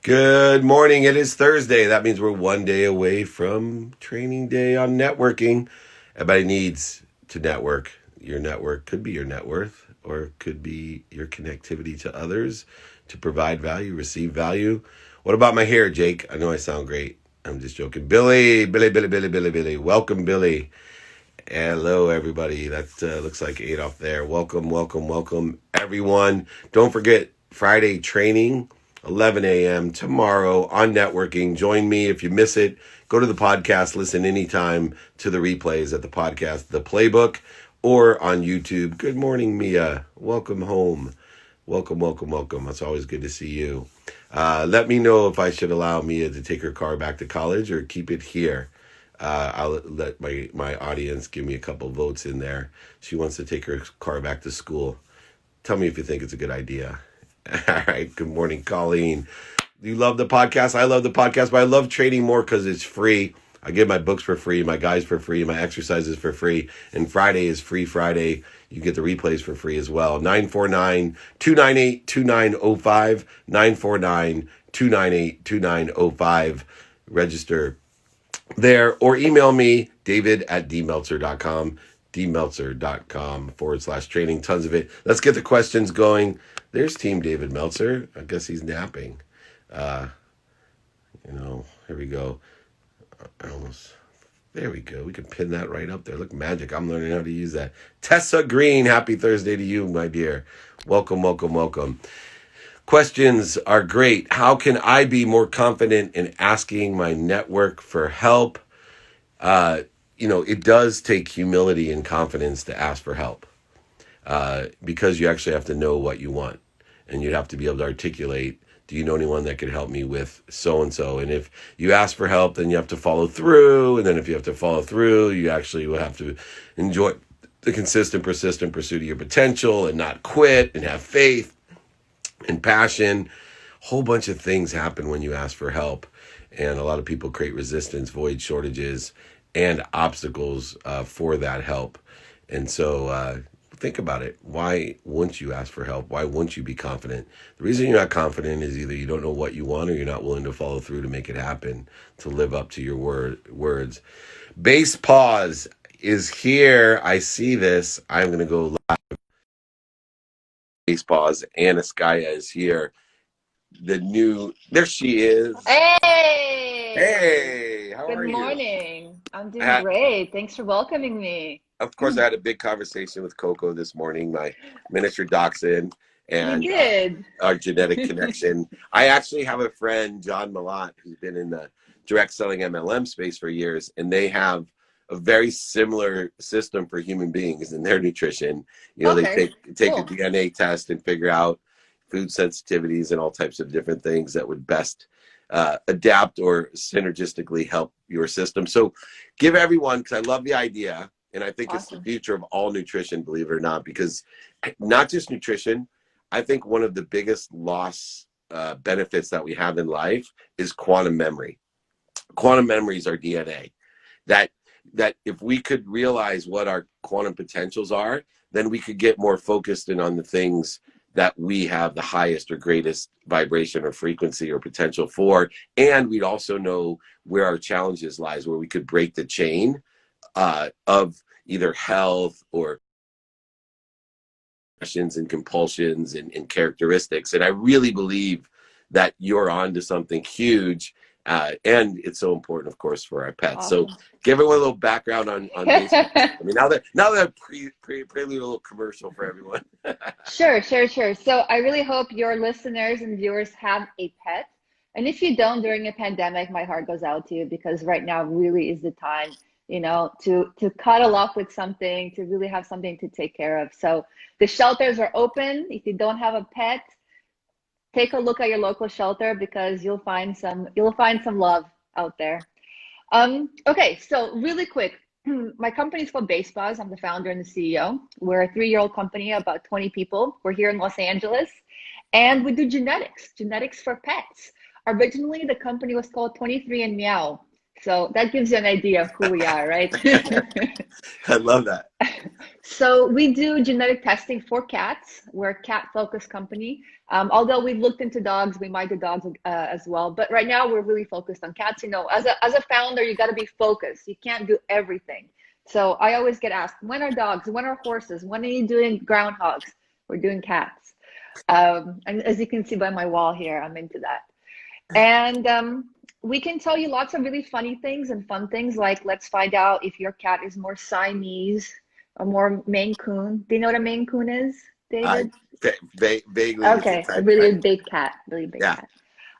Good morning. It is Thursday. That means we're one day away from training day on networking. Everybody needs to network. Your network could be your net worth, or it could be your connectivity to others to provide value, receive value. What about my hair, Jake? I know I sound great. I'm just joking. Billy. Welcome, Billy. Hello, everybody. That looks like Adolf there. Welcome, everyone. Don't forget Friday training, 11 a.m. tomorrow on networking. Join me if you miss it. Go to the podcast, listen anytime to the replays at the podcast, the playbook, or on YouTube. Good morning, Mia. Welcome home. Welcome. It's always good to see you. Let me know if I should allow Mia to take her car back to college or keep it here. I'll let my audience give me a couple votes in there. She wants to take her car back to school. Tell me if you think it's a good idea. All right. Good morning, Colleen. You love the podcast? I love the podcast, but I love trading more because it's free. I give my books for free, my guides for free, my exercises for free, and Friday is free Friday. You get the replays for free as well. 949-298-2905, 949-298-2905. Register there or email me, david@dmeltzer.com, dmeltzer.com/training. Tons of it. Let's get the questions going. There's Team David Meltzer. I guess he's napping. Here we go. There we go. We can pin that right up there. Look, magic. I'm learning how to use that. Tessa Green, happy Thursday to you, my dear. Welcome. Questions are great. How can I be more confident in asking my network for help? It does take humility and confidence to ask for help because you actually have to know what you want, and you have to be able to articulate, do you know anyone that could help me with so-and-so? And if you ask for help, then you have to follow through. And then if you have to follow through, you actually will have to enjoy the consistent, persistent pursuit of your potential and not quit and have faith and passion. Whole bunch of things happen when you ask for help. And a lot of people create resistance, void shortages, and obstacles for that help. And so think about it. Why wouldn't you ask for help? Why wouldn't you be confident? The reason you're not confident is either you don't know what you want or you're not willing to follow through to make it happen, to live up to your words. Base pause is here. I see this. I'm going to go live. Base pause. Anaskaya is here. There she is. Hey, how are you? Good morning. I'm doing great. Thanks for welcoming me. Of course, I had a big conversation with Coco this morning, my miniature dachshund, and you did. Our genetic connection. I actually have a friend, John Milan, who's been in the direct selling MLM space for years, and they have a very similar system for human beings in their nutrition. They take a DNA test and figure out food sensitivities and all types of different things that would best adapt or synergistically help your system. So give everyone, because I love the idea, and I think It's the future of all nutrition, believe it or not, because not just nutrition, I think one of the biggest benefits that we have in life is quantum memory. Quantum memory is our DNA. That if we could realize what our quantum potentials are, then we could get more focused in on the things that we have the highest or greatest vibration or frequency or potential for. And we'd also know where our challenges lies, where we could break the chain of either health or passions and compulsions and characteristics. And I really believe that you're on to something huge. And it's so important, of course, for our pets. So give everyone a little background on baseball. I mean, now that prelude a little commercial for everyone. Sure. So I really hope your listeners and viewers have a pet. And if you don't during a pandemic, my heart goes out to you, because right now really is the time, to cuddle up with something, to really have something to take care of. So the shelters are open. If you don't have a pet, take a look at your local shelter, because you'll find some love out there. Okay, so really quick, my company is called Base Pause. I'm the founder and the CEO. We're a 3-year-old company, about 20 people. We're here in Los Angeles, and we do genetics for pets. Originally, the company was called 23 and Meow. So that gives you an idea of who we are, right? I love that. So we do genetic testing for cats. We're a cat-focused company. Although we've looked into dogs, we might do dogs as well. But right now, we're really focused on cats. You know, as a founder, you got to be focused. You can't do everything. So I always get asked, when are dogs? When are horses? When are you doing groundhogs? We're doing cats. And as you can see by my wall here, I'm into that. And we can tell you lots of really funny things and fun things, like let's find out if your cat is more Siamese or more Maine Coon. Do you know what a Maine Coon is, I David? vaguely, it's a Okay, type. really big cat, really big Yeah.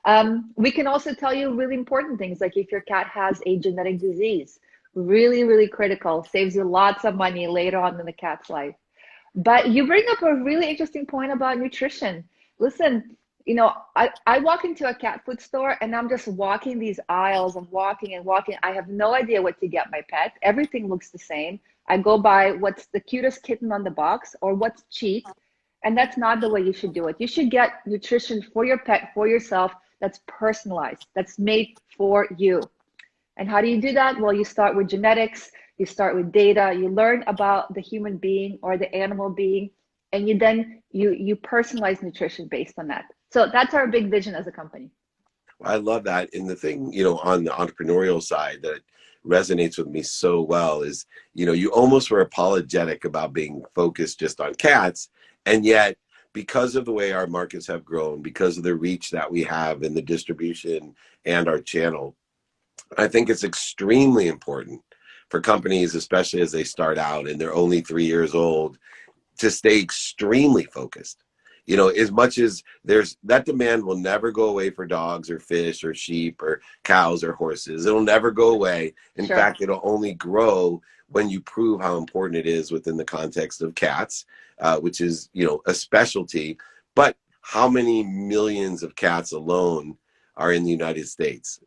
cat. We can also tell you really important things, like if your cat has a genetic disease, really, really critical, saves you lots of money later on in the cat's life. But you bring up a really interesting point about nutrition. Listen, you know, I walk into a cat food store and I'm just walking these aisles and walking and walking. I have no idea what to get my pet. Everything looks the same. I go by what's the cutest kitten on the box or what's cheap. And that's not the way you should do it. You should get nutrition for your pet, for yourself, that's personalized, that's made for you. And how do you do that? Well, you start with genetics, you start with data, you learn about the human being or the animal being, and you personalize nutrition based on that. So that's our big vision as a company. I love that. And the thing, on the entrepreneurial side that resonates with me so well is, you almost were apologetic about being focused just on cats. And yet, because of the way our markets have grown, because of the reach that we have in the distribution and our channel, I think it's extremely important for companies, especially as they start out and they're only 3 years old, to stay extremely focused. As much as there's that demand will never go away for dogs or fish or sheep or cows or horses. It'll never go away. In Sure. fact, it'll only grow when you prove how important it is within the context of cats, which is, a specialty. But how many millions of cats alone are in the United States,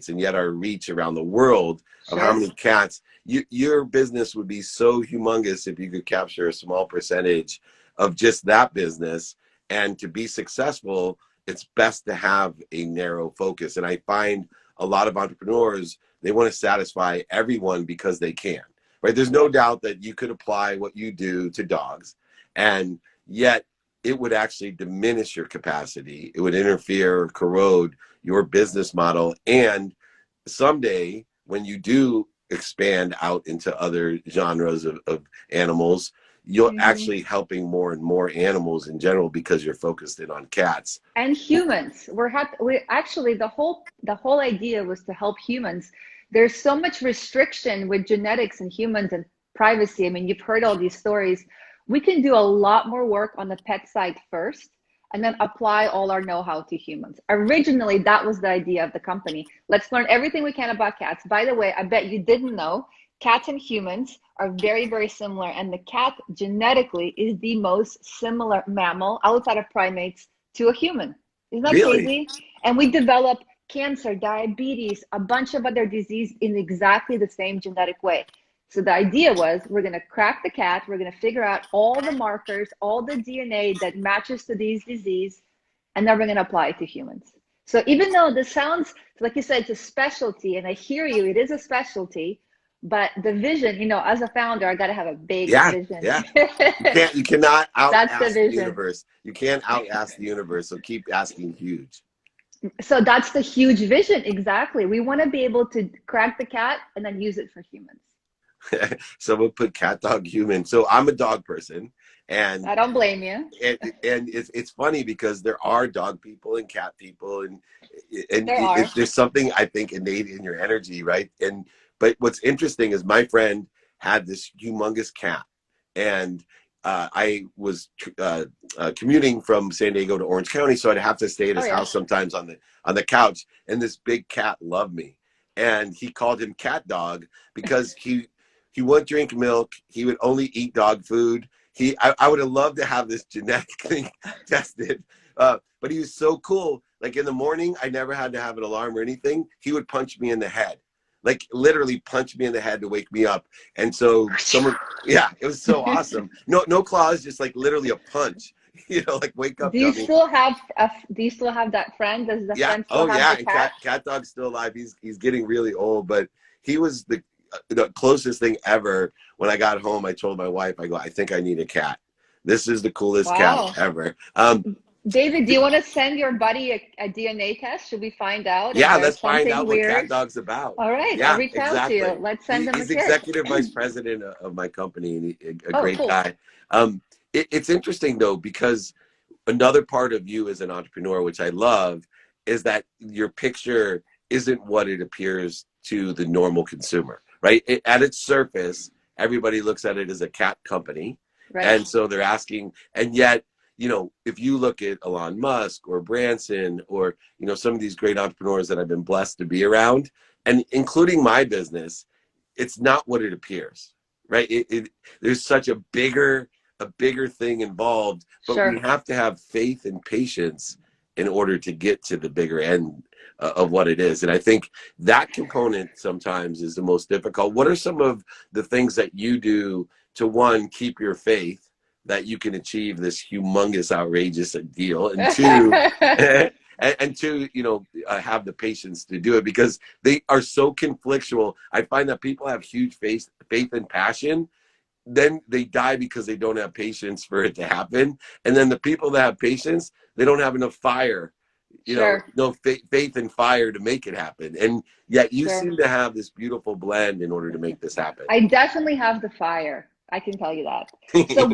and yet our reach around the world of how Sure. many cats, your business would be so humongous if you could capture a small percentage of just that business. And to be successful, it's best to have a narrow focus. And I find a lot of entrepreneurs, they want to satisfy everyone because they can, right? There's no doubt that you could apply what you do to dogs, and yet it would actually diminish your capacity. It would interfere or corrode your business model. And someday, when you do expand out into other genres of animals, you're Mhm. actually helping more and more animals in general because you're focused in on cats. And humans, we actually, the whole idea was to help humans. There's so much restriction with genetics and humans and privacy. I mean, you've heard all these stories. We can do a lot more work on the pet side first and then apply all our know-how to humans. Originally, that was the idea of the company. Let's learn everything we can about cats. By the way, I bet you didn't know, cats and humans are very, very similar, and the cat genetically is the most similar mammal outside of primates to a human. Isn't that Really? crazy? And we develop cancer, diabetes, a bunch of other disease in exactly the same genetic way. So the idea was, we're going to crack the cat, we're going to figure out all the markers, all the DNA that matches to these disease, and then we're going to apply it to humans. So even though this sounds, like you said, it's a specialty, and I hear you, it is a specialty, but the vision, as a founder, I got to have a big Yeah, vision. yeah. You cannot out That's the ask the vision. universe. You can't out ask the universe. So keep asking huge. So that's the huge vision. Exactly. We want to be able to crack the cat and then use it for humans. So we'll put cat, dog, human. So I'm a dog person, and I don't blame you. and it's funny because there are dog people and cat people, and There are. there's something I think innate in your energy, right? But what's interesting is my friend had this humongous cat, and I was commuting from San Diego to Orange County, so I'd have to stay at Oh, his yeah. house sometimes on the couch, and this big cat loved me, and he called him Cat Dog because he wouldn't drink milk. He would only eat dog food. I would have loved to have this genetic thing tested, but he was so cool. Like in the morning, I never had to have an alarm or anything. He would punch me in the head, like literally punch me in the head to wake me up. And so yeah, it was so awesome. No claws, just like literally a punch. like wake up, Do you dummy. still have do you still have that friend? Does the Yeah. friend still Oh, have yeah. the And cat? cat dog's still alive. He's getting really old, but he was the closest thing ever. When I got home, I told my wife, I go, I think I need a cat. This is the coolest cat Wow. ever. David, do you want to send your buddy a DNA test? Should we find out if Yeah, there's let's find something out what weird? Cat Dog's about. All right, I'll Yeah, reach out to you. exactly. Let's send him a He's kit. executive vice president of my company, and a Oh, great cool. guy. It's interesting though, because another part of you as an entrepreneur, which I love, is that your picture isn't what it appears to the normal consumer, right? At its surface, everybody looks at it as a cat company. Right. And so they're asking, and yet, if you look at Elon Musk or Branson or, some of these great entrepreneurs that I've been blessed to be around, and including my business, it's not what it appears, right? There's such a bigger thing involved, but we Sure. have to have faith and patience in order to get to the bigger end of what it is. And I think that component sometimes is the most difficult. What are some of the things that you do to, one, keep your faith that you can achieve this humongous, outrageous deal, and two, and two, have the patience to do it, because they are so conflictual. I find that people have huge faith and passion, then they die because they don't have patience for it to happen. And then the people that have patience, they don't have enough fire, Sure. no faith and fire to make it happen. And yet you Sure. seem to have this beautiful blend in order to make this happen. I definitely have the fire. I can tell you that. So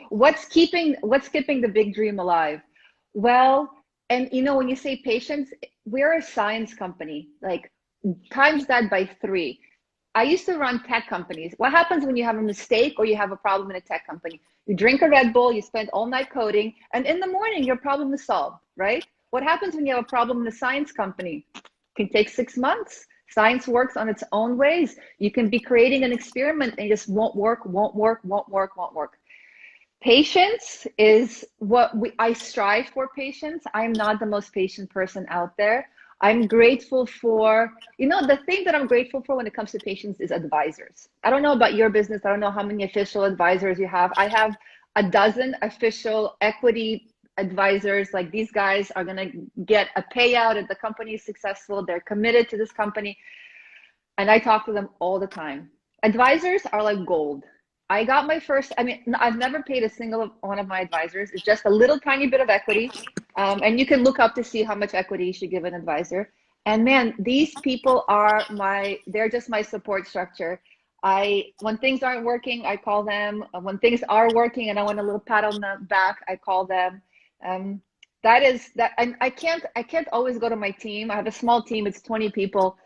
what's keeping the big dream alive? Well, and when you say patience, we're a science company. Like times that by three. I used to run tech companies. What happens when you have a mistake or you have a problem in a tech company? You drink a Red Bull, you spend all night coding, and in the morning your problem is solved, right? What happens when you have a problem in a science company? It can take 6 months. Science works on its own ways. You can be creating an experiment and it just won't work, won't work, won't work, won't work. Patience is what I strive for. Patience. I'm not the most patient person out there. I'm grateful for, the thing that I'm grateful for when it comes to patience is advisors. I don't know about your business. I don't know how many official advisors you have. I have a dozen official equity advisors. Like these guys are going to get a payout if the company is successful. They're committed to this company. And I talk to them all the time. Advisors are like gold. I got my first, I've never paid a single one of my advisors. It's just a little tiny bit of equity. And you can look up to see how much equity you should give an advisor. And man, these people they're just my support structure. When things aren't working, I call them. When things are working and I want a little pat on the back, I call them. That is that. And I can't always go to my team. I have a small team. It's 20 people.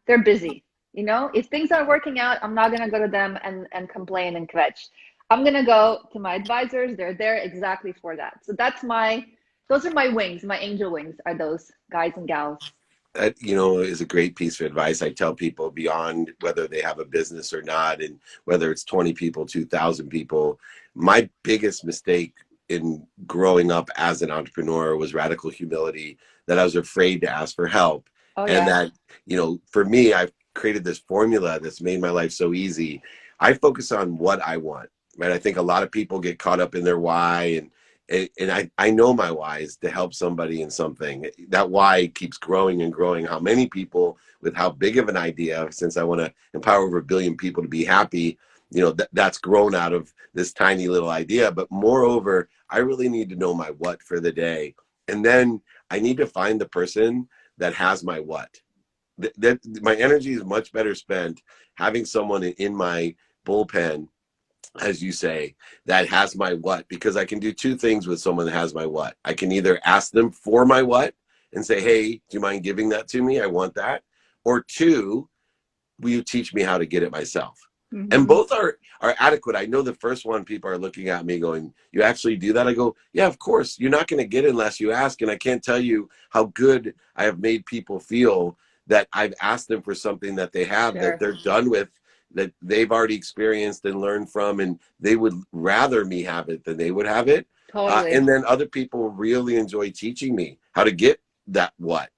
They're busy. If things aren't working out, I'm not going to go to them and complain and kvetch. I'm going to go to my advisors. They're there exactly for that. So those are my wings. My angel wings are those guys and gals. That, is a great piece of advice. I tell people, beyond whether they have a business or not, and whether it's 20 people, 2,000 people, my biggest mistake in growing up as an entrepreneur was radical humility, that I was afraid to ask for help. Oh, And yeah. that, for me, I've created this formula that's made my life so easy. I focus on what I want, right? I think a lot of people get caught up in their why, and I know my why is to help somebody in something. That why keeps growing and growing. How many people with how big of an idea, since I want to empower over 1 billion people to be happy, that's grown out of this tiny little idea. But moreover, I really need to know my what for the day. And then I need to find the person that has my what. That my energy is much better spent having someone in my bullpen, as you say, that has my what, because I can do two things with someone that has my what. I can either ask them for my what and say, hey, do you mind giving that to me? I want that. Or two, will you teach me how to get it myself? And Mm-hmm. both are adequate. I know the first one, people are looking at me going, you actually do that? I go, yeah, of course. You're not going to get it unless you ask. And I can't tell you how good I have made people feel that I've asked them for something that they have, that Sure. they're done with, that they've already experienced and learned from, and they would rather me have it than they would have it. And Totally. then other people really enjoy teaching me how to get that what.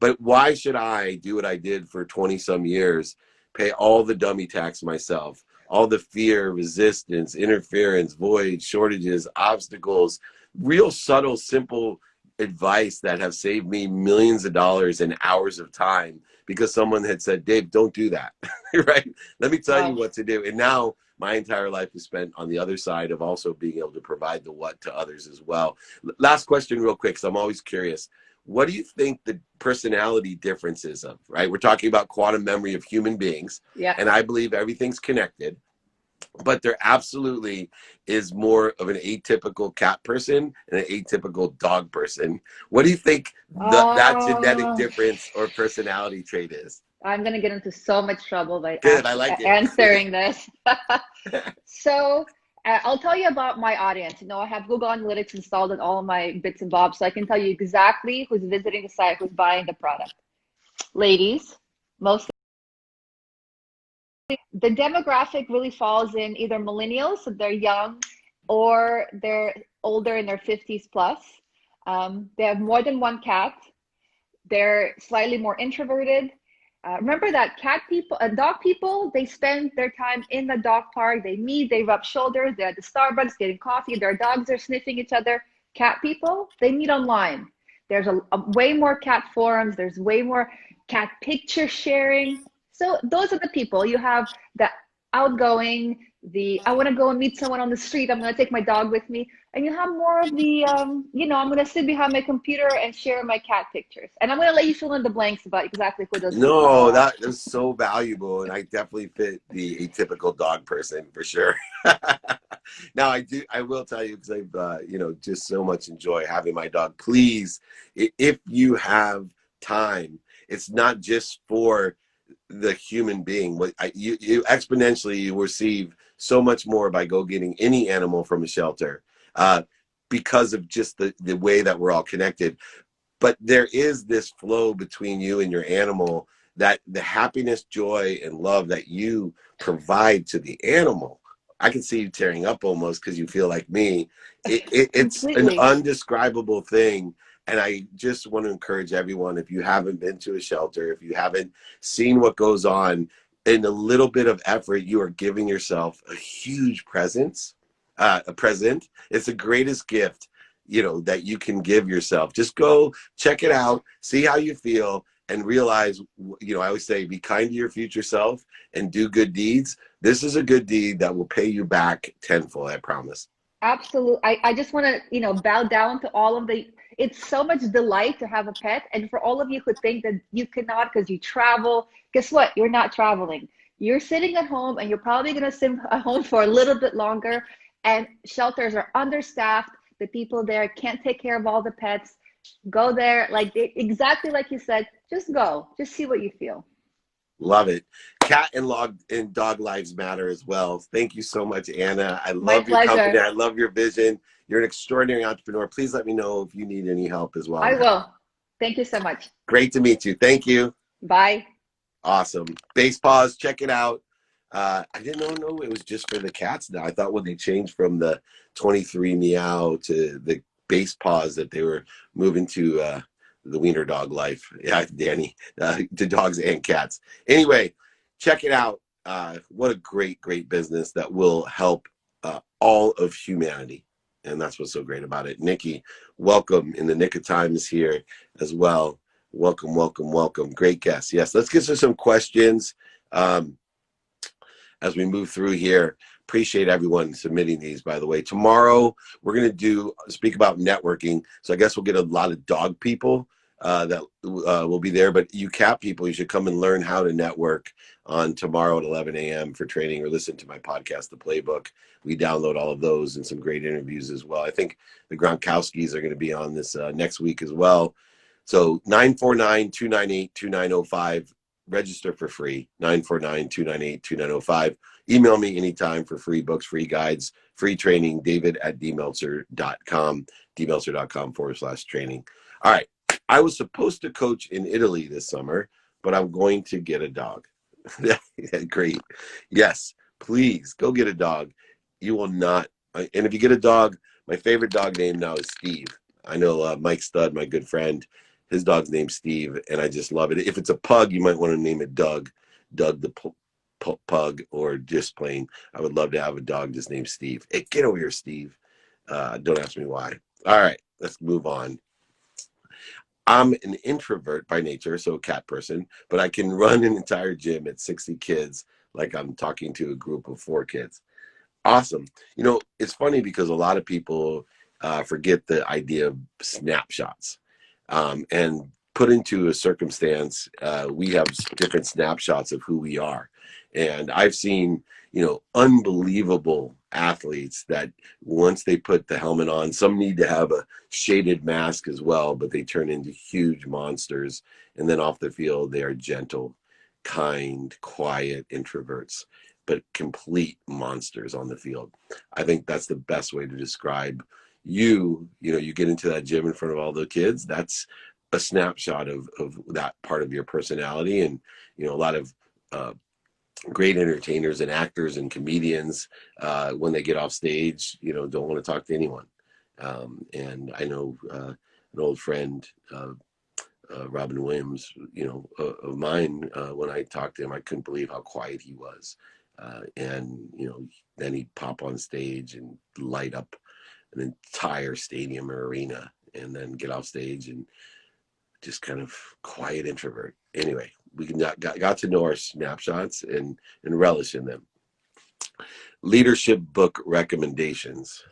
But why should I do what I did for 20 some years, pay all the dummy tax myself, all the fear, resistance, interference, voids, shortages, obstacles, real subtle, simple advice that have saved me millions of dollars and hours of time because someone had said, Dave, don't do that. Right? Let me tell you Wow. what to do. And now my entire life is spent on the other side of also being able to provide the what to others as well. Last question real quick, because I'm always curious. What do you think the personality differences of, right? We're talking about quantum memory of human beings, Yeah. and I believe everything's connected, but there absolutely is more of an atypical cat person and an atypical dog person. What do you think that genetic Oh, difference or personality trait is? I'm gonna get into so much trouble by Good, I like it. answering this. So I'll tell you about my audience. You know, I have Google Analytics installed on all of my bits and bobs, so I can tell you exactly who's visiting the site, who's buying the product. Ladies, mostly. The demographic really falls in either millennials, so they're young, or they're older in their 50s plus. They have more than one cat. They're slightly more introverted. Remember that cat people, dog people, they spend their time in the dog park. They meet, they rub shoulders. They're at the Starbucks getting coffee. Their dogs are sniffing each other. Cat people, they meet online. There's a way more cat forums. There's way more cat picture sharing. So those are the people. You have the outgoing, the I want to go and meet someone on the street. I'm going to take my dog with me. And you have more of the, I'm going to sit behind my computer and share my cat pictures. And I'm going to let you fill in the blanks about exactly who those people No, are. that is so valuable, and I definitely fit the atypical dog person for sure. Now, I will tell you because I've, just so much enjoy having my dog. Please, if you have time, it's not just for the human being. You exponentially you receive so much more by go getting any animal from a shelter, uh, because of just the way that we're all connected. But there is this flow between you and your animal, that the happiness, joy, and love that you provide to the animal. I can see you tearing up almost because you feel like me. It's an Completely. undescribable thing. And I just want to encourage everyone, if you haven't been to a shelter, if you haven't seen what goes on, in a little bit of effort, you are giving yourself a huge a present. It's the greatest gift, that you can give yourself. Just go check it out, see how you feel, and realize, I always say, be kind to your future self and do good deeds. This is a good deed that will pay you back tenfold, I promise. Absolutely. I just want to, bow down to all of it's so much delight to have a pet. And for all of you who think that you cannot because you travel, guess what? You're not traveling. You're sitting at home and you're probably going to sit at home for a little bit longer. And shelters are understaffed. The people there can't take care of all the pets. Go there, exactly like you said, just go, just see what you feel. Love it. Cat and dog lives matter as well. Thank you so much, Anna. I My love your company. pleasure. I love your vision. You're an extraordinary entrepreneur. Please let me know if you need any help as well, I man. will. Thank you so much. Great to meet you. Thank you. Bye. Awesome. Base Paws, check it out. I didn't know it was just for the cats now. I thought when they changed from the 23 Meow to the Base Paws that they were moving to the wiener dog life. Yeah, Danny, to dogs and cats. Anyway, check it out. What a great, great business that will help all of humanity. And that's what's so great about it. Nikki, welcome in the nick of time is here as well. Welcome, welcome, welcome. Great guest. Yes, let's get to some questions as we move through here. Appreciate everyone submitting these, by the way. Tomorrow, we're going to speak about networking. So I guess we'll get a lot of dog people that will be there. But you cat people, you should come and learn how to network on tomorrow at 11 a.m. for training, or listen to my podcast, The Playbook. We download all of those and some great interviews as well. I think the Gronkowskis are going to be on this next week as well. So 949-298-2905. Register for free. 949-298-2905. Email me anytime for free books, free guides, free training. David at dmeltzer.com. dmeltzer.com/training. All right. I was supposed to coach in Italy this summer, but I'm going to get a dog. Great. Yes, please go get a dog. You will not. And if you get a dog, my favorite dog name now is Steve. I know Mike Stud, my good friend, his dog's name's Steve, and I just love it. If it's a pug, you might want to name it Doug the pug, or just plain. I would love to have a dog just named Steve. Hey, get over here, Steve. Don't ask me why. All right, let's move on. I'm an introvert by nature, so a cat person, but I can run an entire gym at 60 kids like I'm talking to a group of 4 kids. Awesome. It's funny because a lot of people forget the idea of snapshots. And put into a circumstance, we have different snapshots of who we are. And I've seen, unbelievable athletes that once they put the helmet on, some need to have a shaded mask as well, but they turn into huge monsters. And then off the field, they are gentle, kind, quiet introverts, but complete monsters on the field. I think that's the best way to describe you. You get into that gym in front of all the kids. That's a snapshot of that part of your personality. And a lot of uh, great entertainers and actors and comedians, when they get off stage, don't want to talk to anyone. And I know an old friend, Robin Williams, of mine, when I talked to him, I couldn't believe how quiet he was. And, then he'd pop on stage and light up an entire stadium or arena, and then get off stage and just kind of quiet introvert. Anyway, we got to know our snapshots and relish in them. Leadership book recommendations.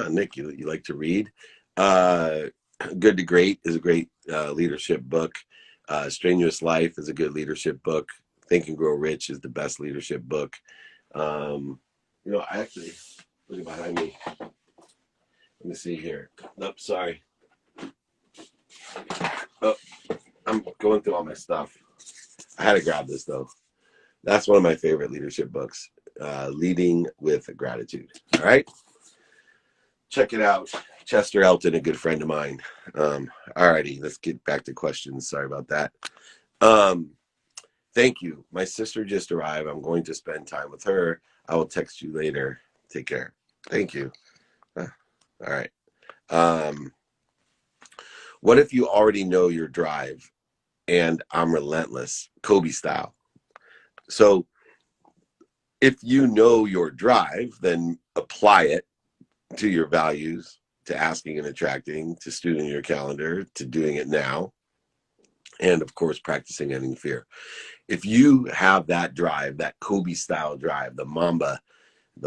Nick, you like to read? Uh, Good to Great is a great leadership book. Strenuous Life is a good leadership book. Think and Grow Rich is the best leadership book. I actually, looking behind me. Let me see here. Nope, sorry. Oh, I'm going through all my stuff. I had to grab this though. That's one of my favorite leadership books. Leading with Gratitude. All right, check it out. Chester Elton, a good friend of mine. Alrighty, let's get back to questions. Sorry about that. Thank you. My sister just arrived. I'm going to spend time with her. I will text you later. Take care. Thank you. All right. What if you already know your drive and I'm relentless, Kobe style? So if you know your drive, then apply it to your values, to asking and attracting, to studing your calendar, to doing it now, and of course, practicing ending fear. If you have that drive, that Kobe style drive, the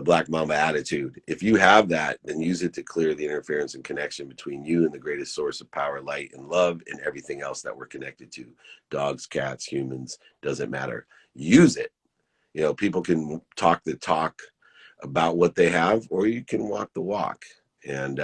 Black Mamba attitude, if you have that, then use it to clear the interference and connection between you and the greatest source of power, light, and love, and everything else that we're connected to. Dogs, cats, humans, doesn't matter. Use it. People can talk the talk about what they have, or you can walk the walk. And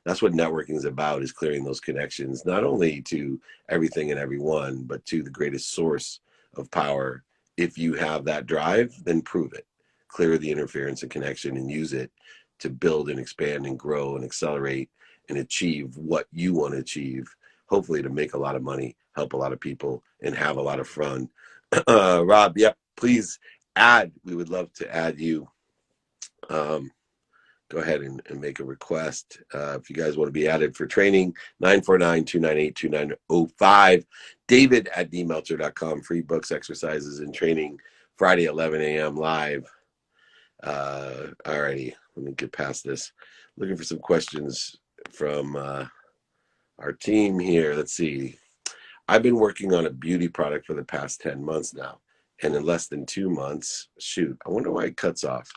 that's what networking is about, is clearing those connections, not only to everything and everyone, but to the greatest source of power. If you have that drive, then prove it. Clear the interference and connection and use it to build and expand and grow and accelerate and achieve what you want to achieve, hopefully to make a lot of money, help a lot of people, and have a lot of fun. Rob, yep, please add. We would love to add you. Go ahead and make a request. If you guys want to be added for training, 949-298-2905. David at dmeltzer.com. Free books, exercises, and training. Friday, 11 a.m. live. Alrighty, let me get past this. Looking for some questions from our team here. Let's see. I've been working on a beauty product for the past 10 months now. And in less than 2 months, shoot, I wonder why it cuts off.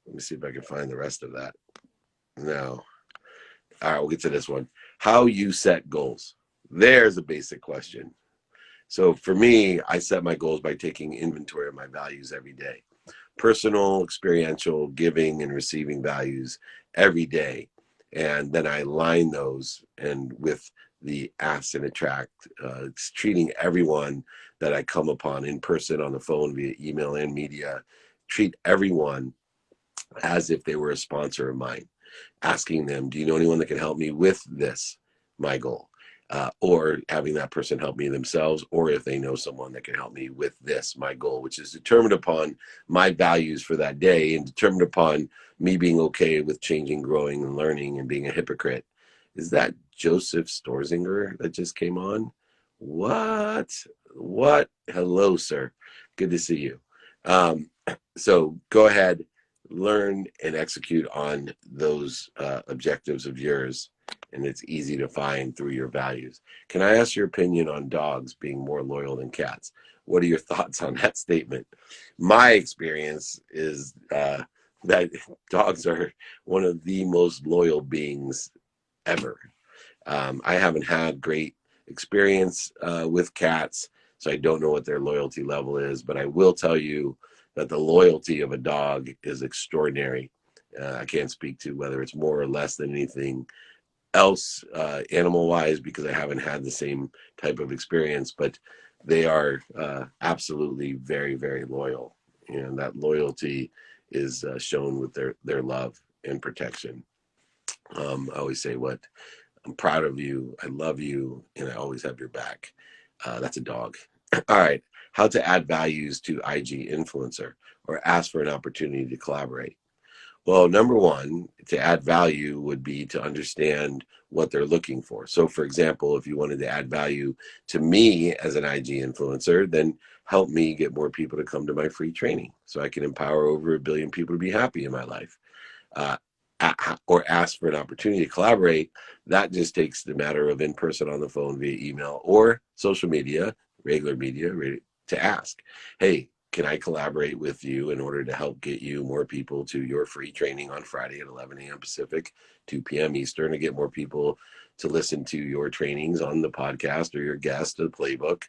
Let me see if I can find the rest of that. No. All right, we'll get to this one. How you set goals. There's a basic question. So for me, I set my goals by taking inventory of my values every day. Personal, experiential, giving and receiving values every day. And then I align those and with the ask and attract, it's treating everyone that I come upon in person, on the phone, via email and media, treat everyone as if they were a sponsor of mine, asking them, do you know anyone that can help me with this, my goal? Or having that person help me themselves, or if they know someone that can help me with this, my goal, which is determined upon my values for that day and determined upon me being okay with changing, growing, and learning and being a hypocrite. Is that Joseph Storzinger that just came on? What? Hello, sir. Good to see you. So go ahead learn and execute on those objectives of yours, and it's easy to find through your values. Can I ask your opinion on dogs being more loyal than cats? What are your thoughts on that statement? My experience is that dogs are one of the most loyal beings ever. I haven't had great experience with cats, so I don't know what their loyalty level is, but I will tell you that the loyalty of a dog is extraordinary. I can't speak to whether it's more or less than anything else animal wise because I haven't had the same type of experience, but they are absolutely very, very loyal. And that loyalty is shown with their love and protection. I always say, what I'm proud of you, I love you, and I always have your back. That's a dog. All right. How to add values to IG influencer or ask for an opportunity to collaborate. Well, number one, to add value would be to understand what they're looking for. So, for example, if you wanted to add value to me as an IG influencer, then help me get more people to come to my free training so I can empower over 1 billion people to be happy in my life. Uh, or ask for an opportunity to collaborate, that just takes the matter of in person, on the phone, via email, or social media, regular media, to ask, hey, can I collaborate with you in order to help get you more people to your free training on Friday at 11 a.m. Pacific, 2 p.m. Eastern, to get more people to listen to your trainings on the podcast or your guest, the playbook.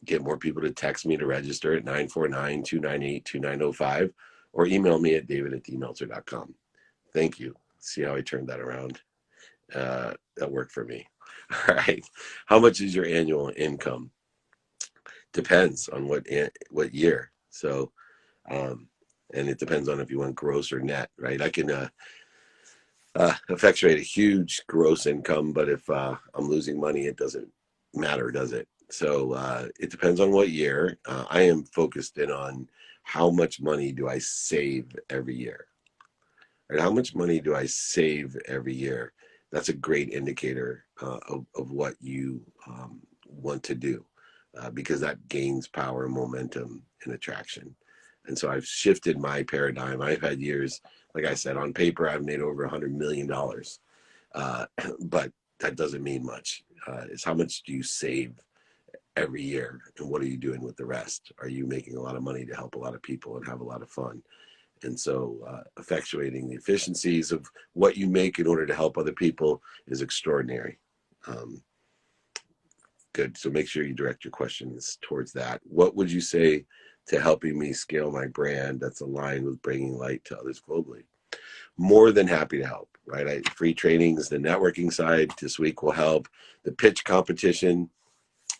Get more people to text me to register at 949-298-2905 or email me at david@dmeltzer.com. Thank you. See how I turned that around? That worked for me. All right. How much is your annual income? Depends on what year. So, and it depends on if you want gross or net, right? I can effectuate a huge gross income, but if I'm losing money, it doesn't matter, does it? So it depends on what year. I am focused in on how much money do I save every year. And how much money do I save every year? That's a great indicator of what you want to do because that gains power, momentum, and attraction. And so I've shifted my paradigm. I've had years, like I said, on paper, I've made over $100 million, but that doesn't mean much. It's how much do you save every year, and what are you doing with the rest? Are you making a lot of money to help a lot of people and have a lot of fun? And so effectuating the efficiencies of what you make in order to help other people is extraordinary. Good. So make sure you direct your questions towards that. What would you say to helping me scale my brand that's aligned with bringing light to others globally? More than happy to help, right? Free trainings, the networking side this week will help. The pitch competition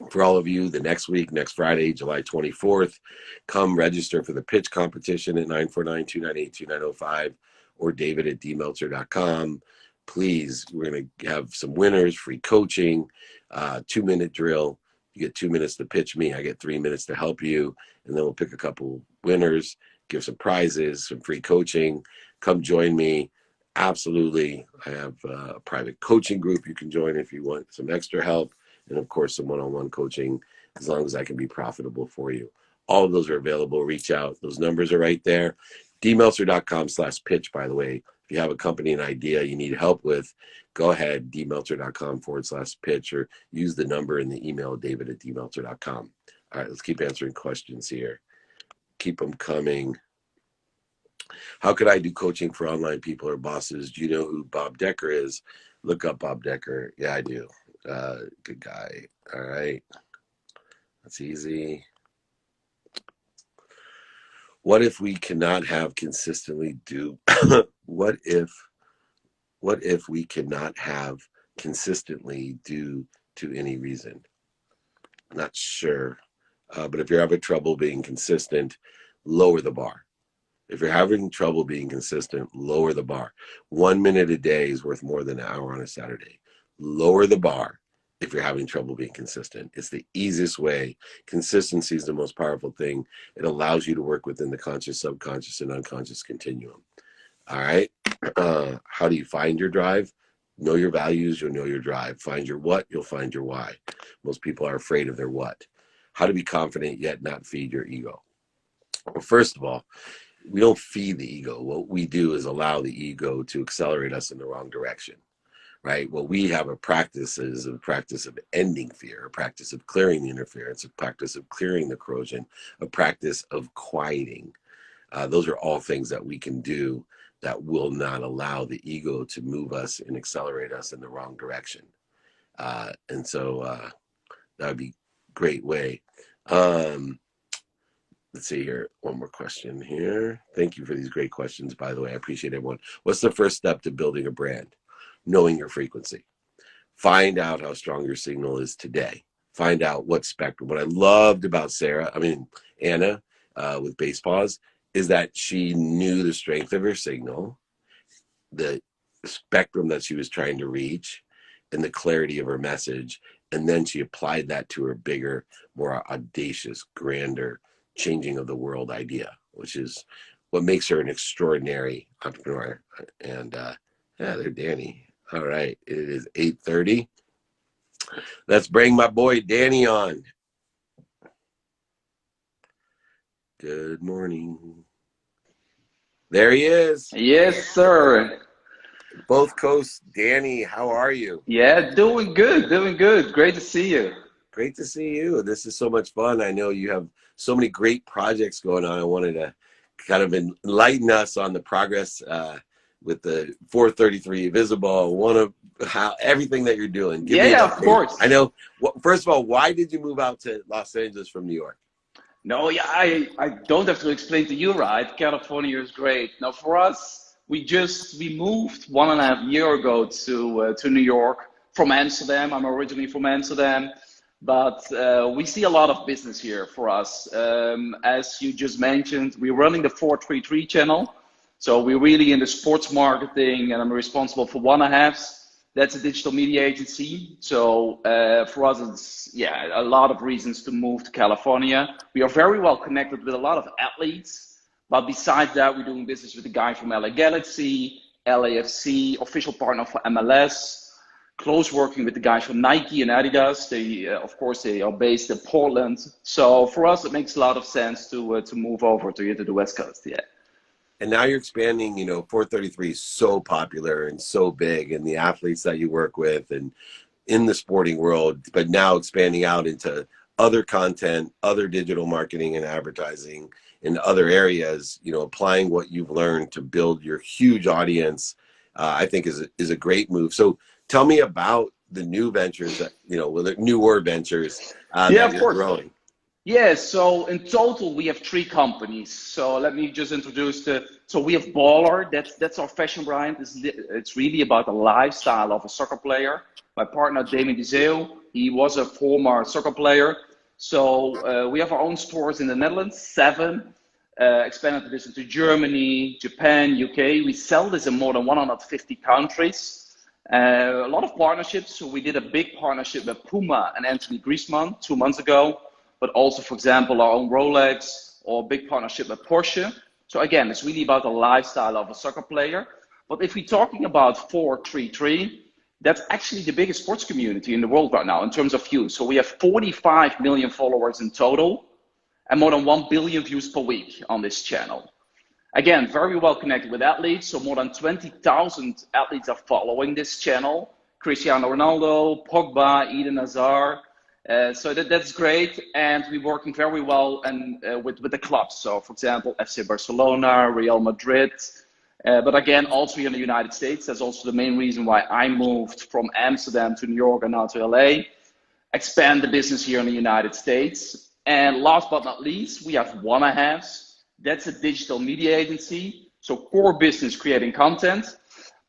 for all of you, the next week, next Friday, July 24th, come register for the pitch competition at 949-298-2905 or david@dmeltzer.com. Please, we're going to have some winners, free coaching, 2-minute drill. You get 2 minutes to pitch me. I get 3 minutes to help you. And then we'll pick a couple winners, give some prizes, some free coaching. Come join me. Absolutely. I have a private coaching group you can join if you want some extra help. And of course, some one-on-one coaching, as long as I can be profitable for you. All of those are available. Reach out. Those numbers are right there. dmeltzer.com/pitch, by the way. If you have a company, an idea you need help with, go ahead, dmeltzer.com/pitch, or use the number in the email, david@dmeltzer.com. All right, let's keep answering questions here. Keep them coming. How could I do coaching for online people or bosses? Do you know who Bob Decker is? Look up Bob Decker. Yeah, I do. Good guy. All right. That's easy. What if we cannot have consistently do what if we cannot have consistently due to any reason? Not sure. But if you're having trouble being consistent, lower the bar. If you're having trouble being consistent, lower the bar. 1 minute a day is worth more than an hour on a Saturday. Lower the bar if you're having trouble being consistent. It's the easiest way. Consistency is the most powerful thing. It allows you to work within the conscious, subconscious, and unconscious continuum. All right. How do you find your drive? Know your values, you'll know your drive. Find your what, you'll find your why. Most people are afraid of their what. How to be confident yet not feed your ego. Well, first of all, we don't feed the ego. What we do is allow the ego to accelerate us in the wrong direction, right? What we have a practice is a practice of ending fear, a practice of clearing the interference, a practice of clearing the corrosion, a practice of quieting. Those are all things that we can do that will not allow the ego to move us and accelerate us in the wrong direction. And so that would be a great way. Let's see here. One more question here. Thank you for these great questions, by the way. I appreciate everyone. What's the first step to building a brand? Knowing your frequency. Find out how strong your signal is today. Find out what spectrum. What I loved about Anna with Bass Paws is that she knew the strength of her signal, the spectrum that she was trying to reach, and the clarity of her message. And then she applied that to her bigger, more audacious, grander, changing of the world idea, which is what makes her an extraordinary entrepreneur. And yeah, there's Danny. All right, it is 8:30. Let's bring my boy Danny on. Good morning. There he is. Yes, sir. Both coasts. Danny, how are you? Yeah, doing good, doing good. Great to see you. Great to see you. This is so much fun. I know you have so many great projects going on. I wanted to kind of enlighten us on the progress with the 433 Visible, one of how everything that you're doing. Give me an of update. course. I know. First of all, why did you move out to Los Angeles from New York? No, yeah, I don't have to explain to you, right? California is great. Now, for us, we moved 1.5 years ago to New York from Amsterdam. I'm originally from Amsterdam, but we see a lot of business here for us. As you just mentioned, we're running the 433 channel. So we're really in the sports marketing, and I'm responsible for 1/2. That's a digital media agency. So for us, it's a lot of reasons to move to California. We are very well connected with a lot of athletes, but besides that, we're doing business with the guy from LA Galaxy, LAFC, official partner for MLS, close working with the guys from Nike and Adidas. They, of course, they are based in Portland. So for us, it makes a lot of sense to move over to the West Coast. Yeah. And now you're expanding, 433 is so popular and so big, and the athletes that you work with and in the sporting world, but now expanding out into other content, other digital marketing and advertising in other areas, applying what you've learned to build your huge audience, I think is a great move. So tell me about the new ventures that, newer ventures that you're growing. Yeah, so in total we have 3 companies. So let me just introduce so we have Baller, that's our fashion brand. It's really about the lifestyle of a soccer player. My partner Damien Dizeo, he was a former soccer player. So we have our own stores in the Netherlands, 7, expanded this into Germany, Japan, UK. We sell this in more than 150 countries. A lot of partnerships. So we did a big partnership with Puma and Anthony Griezmann 2 months ago. But also, for example, our own Rolex or a big partnership with Porsche. So again, it's really about the lifestyle of a soccer player. But if we're talking about 433, that's actually the biggest sports community in the world right now in terms of views. So we have 45 million followers in total and more than 1 billion views per week on this channel. Again, very well connected with athletes. So more than 20,000 athletes are following this channel. Cristiano Ronaldo, Pogba, Eden Hazard. So that's great, and we're working very well with the clubs. So, for example, FC Barcelona, Real Madrid, but again, also here in the United States. That's also the main reason why I moved from Amsterdam to New York and now to LA. Expand the business here in the United States. And last but not least, we have 1/2. That's a digital media agency. So core business, creating content.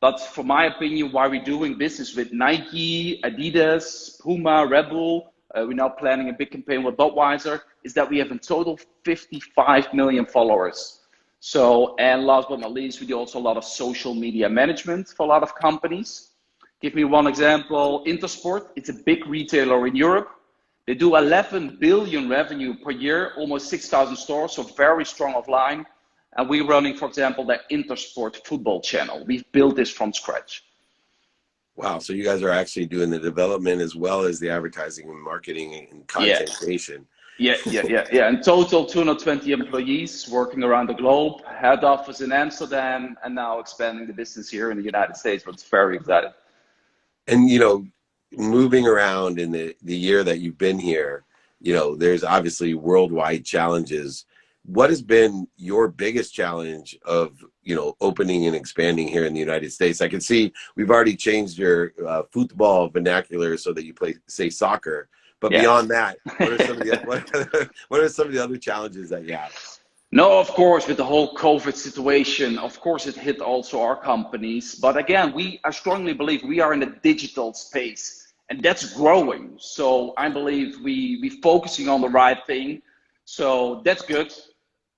But for my opinion, why we're doing business with Nike, Adidas, Puma, Red Bull, we're now planning a big campaign with Budweiser, is that we have in total 55 million followers. So, and last but not least, we do also a lot of social media management for a lot of companies. Give me one example, Intersport, it's a big retailer in Europe. They do 11 billion revenue per year, almost 6,000 stores, so very strong offline. And we're running, for example, the Intersport football channel. We've built this from scratch. Wow, so you guys are actually doing the development as well as the advertising and marketing and content creation. Yeah. In total, 220 employees working around the globe, head office in Amsterdam, and now expanding the business here in the United States, but it's very exciting. And moving around in the year that you've been here, there's obviously worldwide challenges. What has been your biggest challenge of opening and expanding here in the United States? I can see we've already changed your football vernacular so that you say soccer, but Yeah. beyond that, what are some of the what are some of the other challenges that you have? No, of course, with the whole COVID situation, of course, it hit also our companies. But again, I strongly believe we are in a digital space and that's growing. So I believe we focusing on the right thing. So that's good.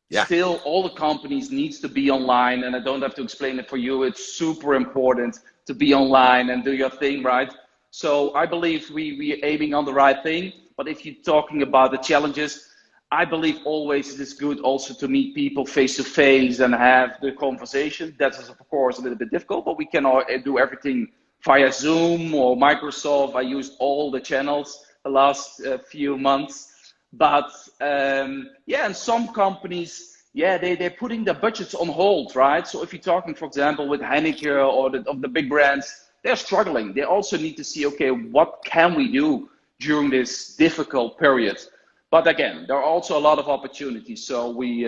Yeah. Still, all the companies needs to be online, and I don't have to explain it for you. It's super important to be online and do your thing, right? So I believe we aiming on the right thing. But if you're talking about the challenges, I believe always it is good also to meet people face to face and have the conversation. That is of course a little bit difficult, but we can do everything via Zoom or Microsoft. I used all the channels the last few months. But yeah, and some companies, yeah, they're putting their budgets on hold, right? So if you're talking, for example, with Heineken or of the big brands, they're struggling. They also need to see, okay, what can we do during this difficult period? But again, there are also a lot of opportunities. So we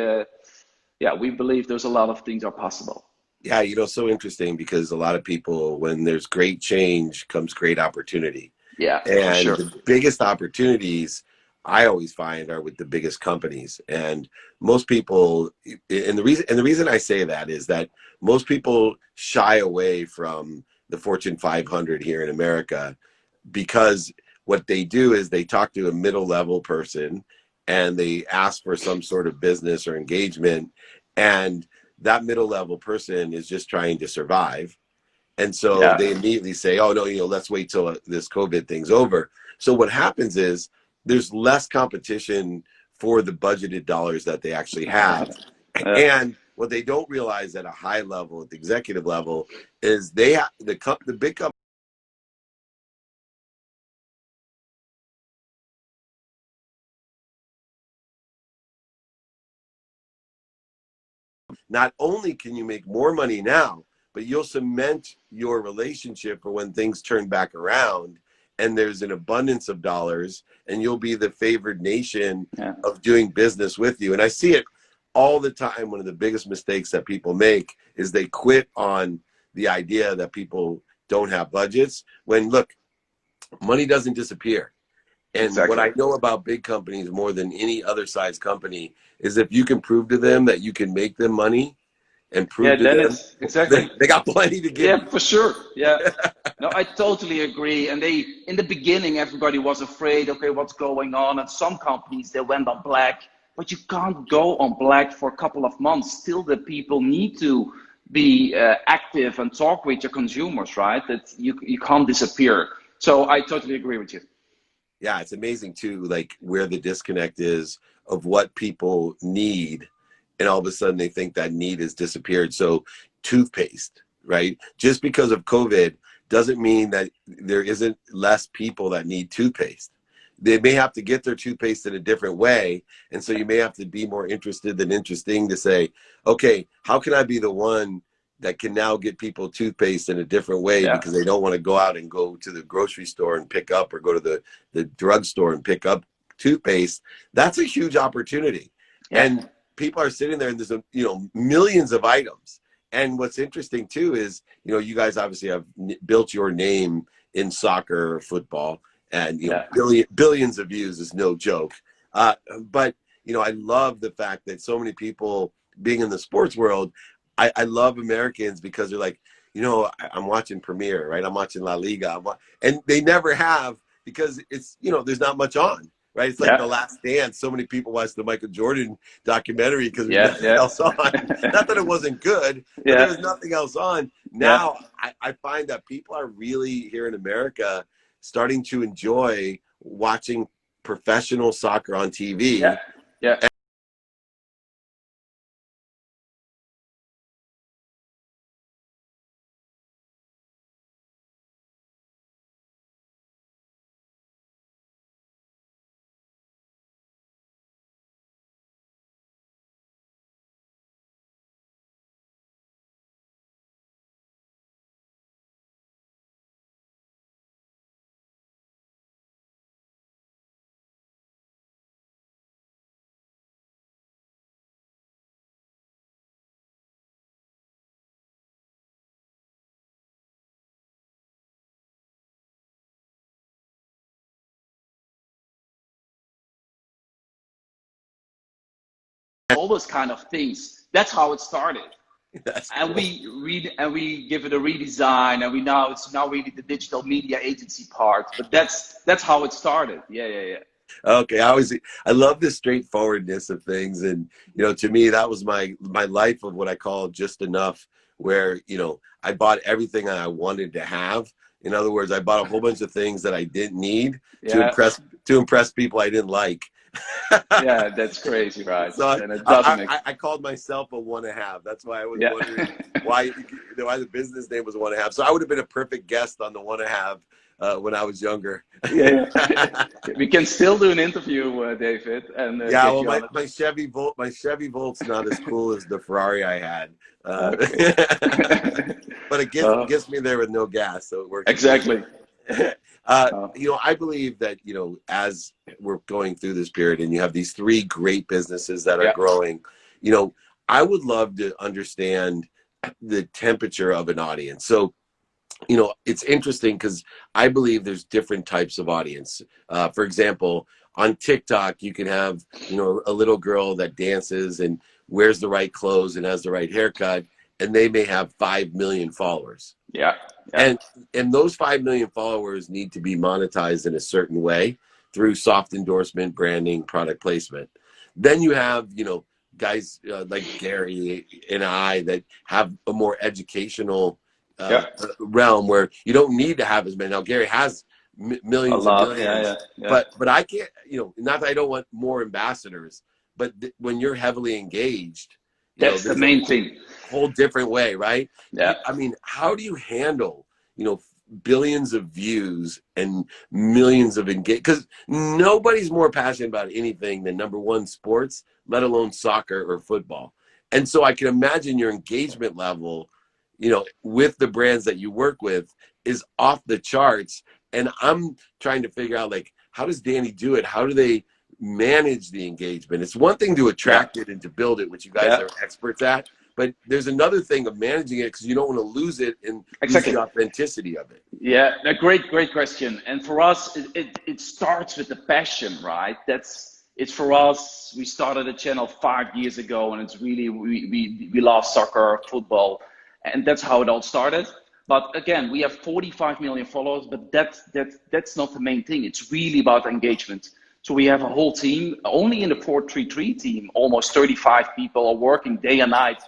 believe there's a lot of things are possible. Yeah, so interesting because a lot of people, when there's great change comes great opportunity. Yeah, for And sure. the biggest opportunities I always find are with the biggest companies. And most people, and the reason I say that is that most people shy away from the Fortune 500 here in America because what they do is they talk to a middle level person and they ask for some sort of business or engagement, and that middle level person is just trying to survive, and so Yeah, they immediately say, oh no, let's wait till this COVID thing's over. So what happens is there's less competition for the budgeted dollars that they actually have. yeah, And what they don't realize at a high level, at the executive level, is the big company not only can you make more money now, but you'll cement your relationship for when things turn back around and there's an abundance of dollars, and you'll be the favored nation yeah, of doing business with you. And I see it all the time. One of the biggest mistakes that people make is they quit on the idea that people don't have budgets when, look, money doesn't disappear. And what exactly. I know about big companies more than any other size company is if you can prove to them that you can make them money and Yeah, prove to then them it's exactly. they got plenty to give Yeah, you. for sure. Yeah. No, I totally agree. And in the beginning, everybody was afraid, okay, what's going on? And some companies, they went on black, but you can't go on black for a couple of months. Still, the people need to be active and talk with your consumers, right? That you can't disappear. So I totally agree with you. Yeah, it's amazing too, like where the disconnect is of what people need, and all of a sudden they think that need has disappeared. So toothpaste, right? Just because of COVID doesn't mean that there isn't less people that need toothpaste. They may have to get their toothpaste in a different way, and so you may have to be more interested than interesting to say, okay, how can I be the one that can now get people toothpaste in a different way Yeah. because they don't want to go out and go to the grocery store and pick up, or go to the drugstore and pick up toothpaste. That's a huge opportunity. Yeah. And people are sitting there and there's millions of items. And what's interesting too is, you guys obviously have built your name in soccer or football, and Yeah. billions of views is no joke. But I love the fact that so many people being in the sports world, I love Americans because they're like, I'm watching Premiere, right? I'm watching La Liga, and they never have, because it's, there's not much on, right? It's like The Yeah. Last Dance. So many people watch the Michael Jordan documentary because there's Yeah. nothing Yeah. else on. Not that it wasn't good, but there Yeah. was nothing else on. Yeah. Now I find that people are really, here in America, starting to enjoy watching professional soccer on Yeah. TV. Yeah. all those kind of things. That's how it started. That's And cool. we give it a redesign, and it's now really the digital media agency part. But that's how it started. Yeah. Okay, I love the straightforwardness of things, and to me that was my life of what I call just enough, where I bought everything that I wanted to have. In other words, I bought a whole bunch of things that I didn't need to Yeah, impress people I didn't like. yeah, that's crazy, right? So And it doesn't make. I called myself a one and a half. That's why I was Yeah. wondering why the business name was one and a half. So I would have been a perfect guest on the one and a half when I was younger. Yeah. We can still do an interview, David, and Yeah, get well, you on it. my Chevy Volt's not as cool as the Ferrari I had, Okay. but it gets me there with no gas, so it works. Exactly. I believe that as we're going through this period, and you have these three great businesses that are Yeah. growing, I would love to understand the temperature of an audience. So it's interesting because I believe there's different types of audience. For example, on TikTok, you can have, a little girl that dances and wears the right clothes and has the right haircut, and they may have 5 million followers. Yeah. And those 5 million followers need to be monetized in a certain way through soft endorsement, branding, product placement. Then you have, guys like Gary and I that have a more educational realm where you don't need to have as many. Now Gary has A millions and lot. millions, Yeah. but I can't. Not that I don't want more ambassadors, but when you're heavily engaged, That's the there's main thing. a whole different way, right? Yeah. I mean, how do you handle billions of views and millions of engage? Because nobody's more passionate about anything than number one sports, let alone soccer or football. And so I can imagine your engagement level with the brands that you work with is off the charts. And I'm trying to figure out, like, how does Danny do it? How do they manage the engagement? It's one thing to attract it and to build it, which you guys are experts at. But there's another thing of managing it because you don't want to lose it and lose the authenticity of it. Yeah, a great question. And for us, it starts with the passion, right? It's for us. We started a channel 5 years ago, and it's really we love soccer, football, and that's how it all started. But again, we have 45 million followers, but that's not the main thing. It's really about engagement. So we have a whole team. Only in the 433 team, almost 35 people are working day and night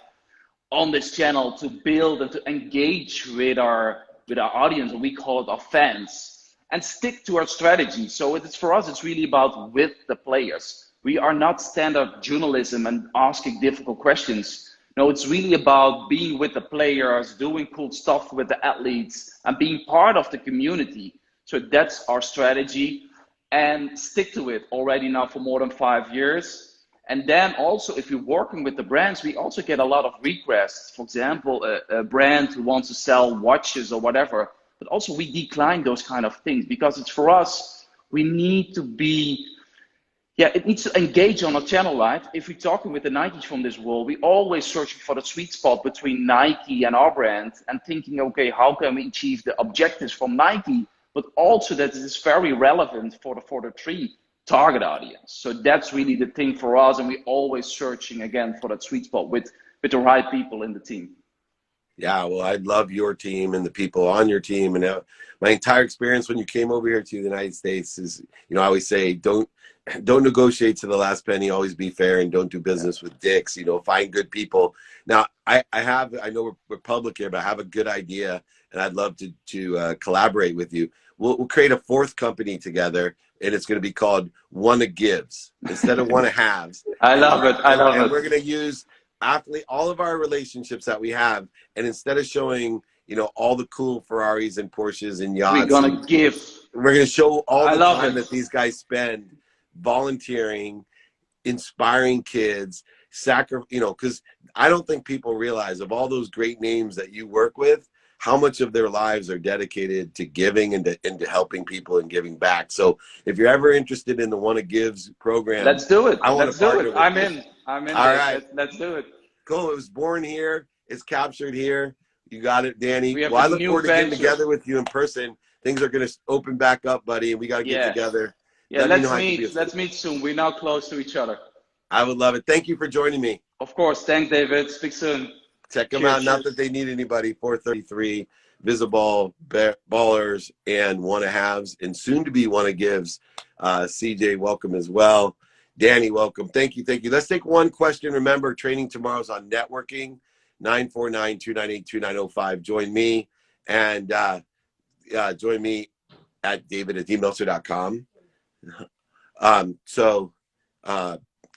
on this channel to build and to engage with our audience, and we call it our fans, and stick to our strategy. So it's for us, it's really about with the players. We are not standard journalism and asking difficult questions. No, it's really about being with the players, doing cool stuff with the athletes, and being part of the community. So that's our strategy, and stick to it already now for more than 5 years. And then also, if you're working with the brands, we also get a lot of requests. For example, a brand who wants to sell watches or whatever. But also we decline those kind of things because it's for us, we need to be, it needs to engage on a channel, right? If we're talking with the Nikes from this world, we always searching for the sweet spot between Nike and our brand and thinking, okay, how can we achieve the objectives from Nike, but also that it is very relevant for the three target audience. So that's really the thing for us, and we're always searching again for that sweet spot with the right people in the team. Yeah, well, I love your team and the people on your team, and my entire experience when you came over here to the United States is, I always say, don't negotiate to the last penny, always be fair, and don't do business with dicks. Find good people. Now, I know we're public here, but I have a good idea, and I'd love to collaborate with you. We'll create a fourth company together, and it's going to be called Wanna Gives instead of Wanna Haves. I love it. And we're going to use all of our relationships that we have, and instead of showing all the cool Ferraris and Porsches and yachts, we're gonna give. We're going to show all the time it. that these guys spend volunteering, inspiring kids, because I don't think people realize, of all those great names that you work with, how much of their lives are dedicated to giving and to helping people and giving back. So if you're ever interested in the Wanna Gives program, let's do it. Let's do it. I'm in. All right. Let's do it. Cool. It was born here. It's captured here. You got it, Danny. Well, I look forward to getting together with you in person. Things are going to open back up, buddy, and we got to get together. Yeah, let's meet soon. We're now close to each other. I would love it. Thank you for joining me. Of course. Thanks, David. Speak soon. Check them Cheers, out. Not cheers. that they need anybody. 433 visible ballers and one of halves and soon to be one of gives. CJ, welcome as well. Danny, welcome. Thank you. Thank you. Let's take one question. Remember, training tomorrow's on networking. 949-298-2905. Join me and join me at david@dmeltzer.com.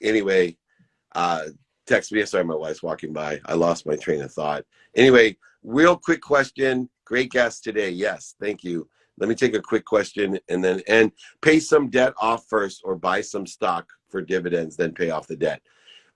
Anyway, text me. Sorry, my wife's walking by. I lost my train of thought. Anyway, real quick question. Great guest today. Yes, thank you. Let me take a quick question and pay some debt off first or buy some stock for dividends, then pay off the debt.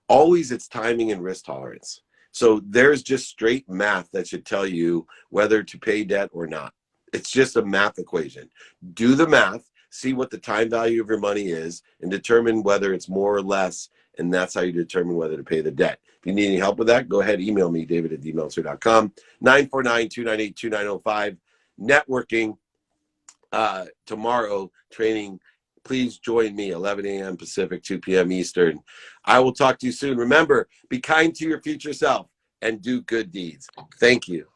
Always it's timing and risk tolerance. So there's just straight math that should tell you whether to pay debt or not. It's just a math equation. Do the math, see what the time value of your money is, and determine whether it's more or less, and that's how you determine whether to pay the debt. If you need any help with that, go ahead, email me, david@dmeltzer.com, 949-298-2905. Networking tomorrow, training. Please join me, 11 a.m. Pacific, 2 p.m. Eastern. I will talk to you soon. Remember, be kind to your future self and do good deeds. Thank you.